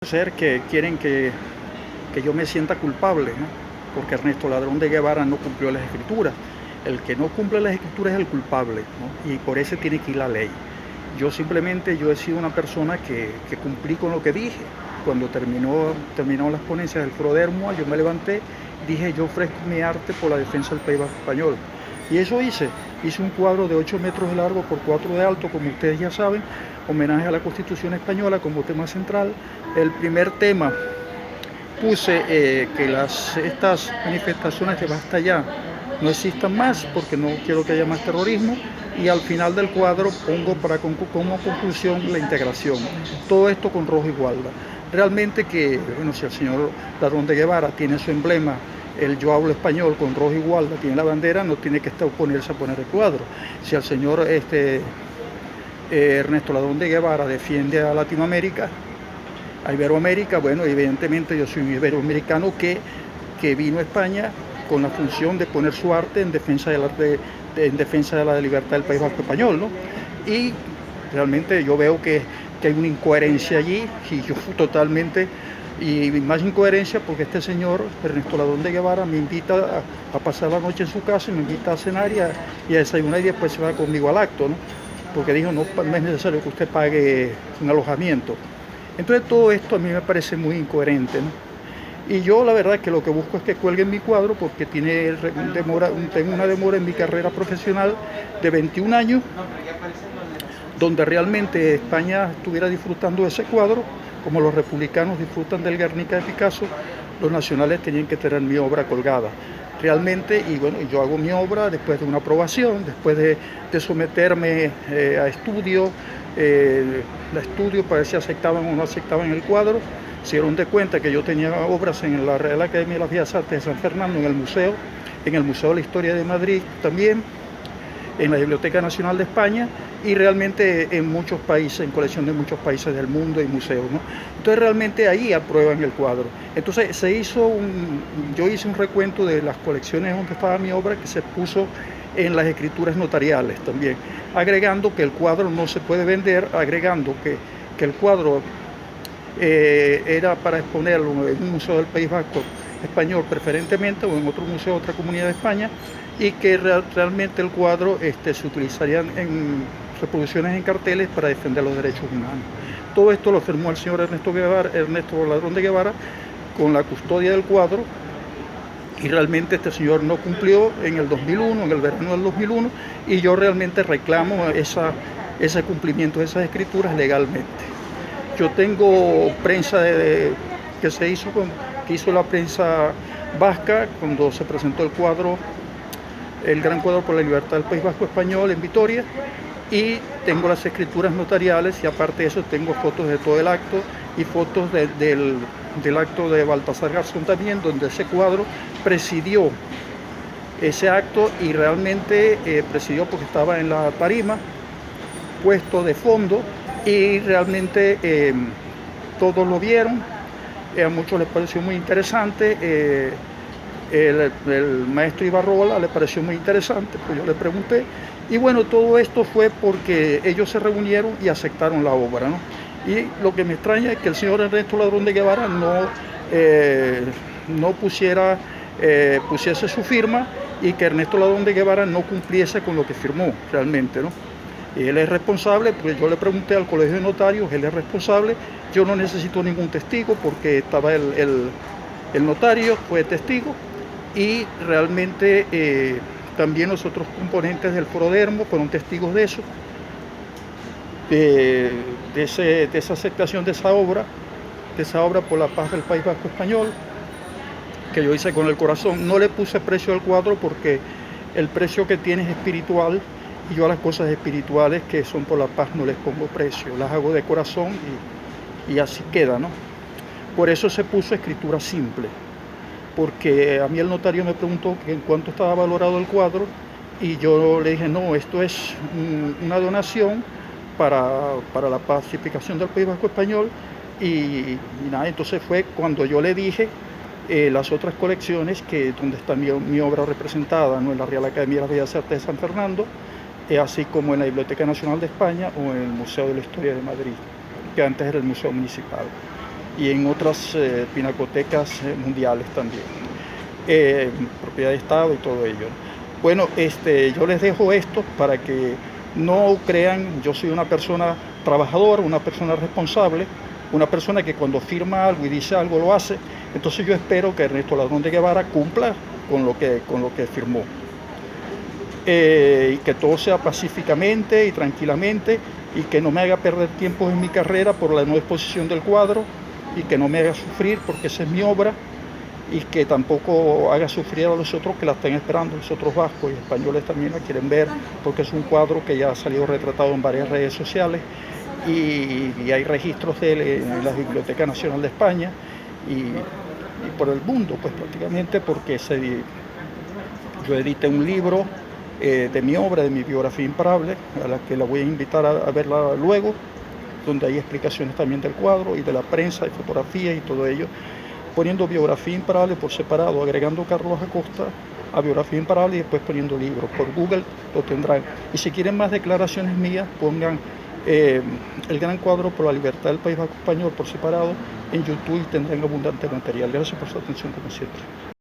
Ser que quieren que yo me sienta culpable, ¿no? Porque Ernesto Ladrón de Guevara no cumplió las escrituras. El que no cumple las escrituras es el culpable, ¿no? Y por eso tiene que ir la ley. Yo he sido una persona que cumplí con lo que dije. Cuando terminó las ponencias del Foro de Hermoa, yo me levanté, dije yo ofrezco mi arte por la defensa del País Vasco español. Y eso hice un cuadro de 8 metros de largo por 4 de alto, como ustedes ya saben, homenaje a la Constitución española como tema central. El primer tema puse que estas manifestaciones de Basta Ya no existan más porque no quiero que haya más terrorismo, y al final del cuadro pongo como conclusión la integración. Todo esto con rojo igualda. Realmente bueno, si el señor Ladrón de Guevara tiene su emblema, el yo hablo español con rojo igualda, tiene la bandera, no tiene que oponerse a poner el cuadro. Si el señor Ernesto Ladrón de Guevara defiende a Latinoamérica, a Iberoamérica, bueno, evidentemente yo soy un iberoamericano que vino a España con la función de poner su arte en defensa de la libertad del País Vasco español, ¿no? Y realmente yo veo que hay una incoherencia allí, y yo totalmente, y más incoherencia porque este señor, Ernesto Ladrón de Guevara, me invita a pasar la noche en su casa, me invita a cenar y a desayunar, y después se va conmigo al acto, ¿no? Porque dijo, no es necesario que usted pague un alojamiento. Entonces todo esto a mí me parece muy incoherente, ¿no? Y yo la verdad que lo que busco es que cuelguen mi cuadro porque tengo una demora en mi carrera profesional de 21 años, donde realmente España estuviera disfrutando de ese cuadro, como los republicanos disfrutan del Guernica de Picasso, los nacionales tenían que tener mi obra colgada. Realmente, y bueno, yo hago mi obra después de una aprobación, después de someterme a estudio para ver si aceptaban o no aceptaban el cuadro. Se dieron de cuenta que yo tenía obras en la Real Academia de las Bellas Artes de San Fernando, en el Museo de la Historia de Madrid también, en la Biblioteca Nacional de España, y realmente en muchos países, en colección de muchos países del mundo y museos, ¿no? Entonces realmente ahí aprueban el cuadro. Entonces yo hice un recuento de las colecciones donde estaba mi obra, que se puso en las escrituras notariales también, agregando que el cuadro no se puede vender, agregando que el cuadro era para exponerlo en un museo del País Vasco español preferentemente, o en otro museo de otra comunidad de España, y que realmente el cuadro se utilizaría en reproducciones en carteles para defender los derechos humanos. Todo esto lo firmó el señor Ernesto Ladrón de Guevara con la custodia del cuadro, y realmente este señor no cumplió en el 2001, en el verano del 2001, y yo realmente reclamo ese cumplimiento de esas escrituras legalmente. Yo tengo prensa que hizo la prensa vasca cuando se presentó el gran cuadro por la libertad del País Vasco español en Vitoria, y tengo las escrituras notariales, y aparte de eso tengo fotos de todo el acto y fotos del acto de Baltasar Garzón también, donde ese cuadro presidió ese acto, y realmente presidió porque estaba en la tarima, puesto de fondo, y realmente todos lo vieron, a muchos les pareció muy interesante, el maestro Ibarrola le pareció muy interesante, pues yo le pregunté, y bueno, todo esto fue porque ellos se reunieron y aceptaron la obra, ¿no? Y lo que me extraña es que el señor Ernesto Ladrón de Guevara no pusiese su firma, y que Ernesto Ladrón de Guevara no cumpliese con lo que firmó realmente, ¿no? Y él es responsable, porque yo le pregunté al colegio de notarios, él es responsable, yo no necesito ningún testigo porque estaba el notario, fue testigo, y realmente también los otros componentes del Foro de Hermo fueron testigos de eso, de esa aceptación de esa obra por la paz del País Vasco español, que yo hice con el corazón. No le puse precio al cuadro porque el precio que tiene es espiritual, y yo a las cosas espirituales que son por la paz no les pongo precio, las hago de corazón, y así queda, ¿no? Por eso se puso escritura simple, porque a mí el notario me preguntó que en cuánto estaba valorado el cuadro, y yo le dije, no, esto es una donación para la pacificación del País Vasco español, y nada. Entonces fue cuando yo le dije las otras colecciones, donde está mi obra representada, ¿no? En la Real Academia de las Bellas Artes de San Fernando, así como en la Biblioteca Nacional de España o en el Museo de la Historia de Madrid, que antes era el Museo Municipal. y en otras pinacotecas mundiales también, propiedad de Estado y todo ello. Bueno, yo les dejo esto para que no crean, yo soy una persona trabajadora, una persona responsable, una persona que cuando firma algo y dice algo lo hace. Entonces yo espero que Ernesto Ladrón de Guevara cumpla con lo que firmó. Y que todo sea pacíficamente y tranquilamente, y que no me haga perder tiempo en mi carrera por la no exposición del cuadro, y que no me haga sufrir porque esa es mi obra, y que tampoco haga sufrir a los otros que la están esperando, los otros vascos y españoles también la quieren ver, porque es un cuadro que ya ha salido retratado en varias redes sociales, y hay registros de él en la Biblioteca Nacional de España y por el mundo, pues prácticamente, porque yo edité un libro de mi obra, de mi biografía imparable, a la que la voy a invitar a verla luego, donde hay explicaciones también del cuadro y de la prensa y fotografías y todo ello, poniendo biografía imparable por separado, agregando Carlos Acosta a biografía imparable y después poniendo libros. Por Google lo tendrán. Y si quieren más declaraciones mías, pongan el gran cuadro por la libertad del País Vasco Español por separado en YouTube y tendrán abundante material. Gracias por su atención como siempre.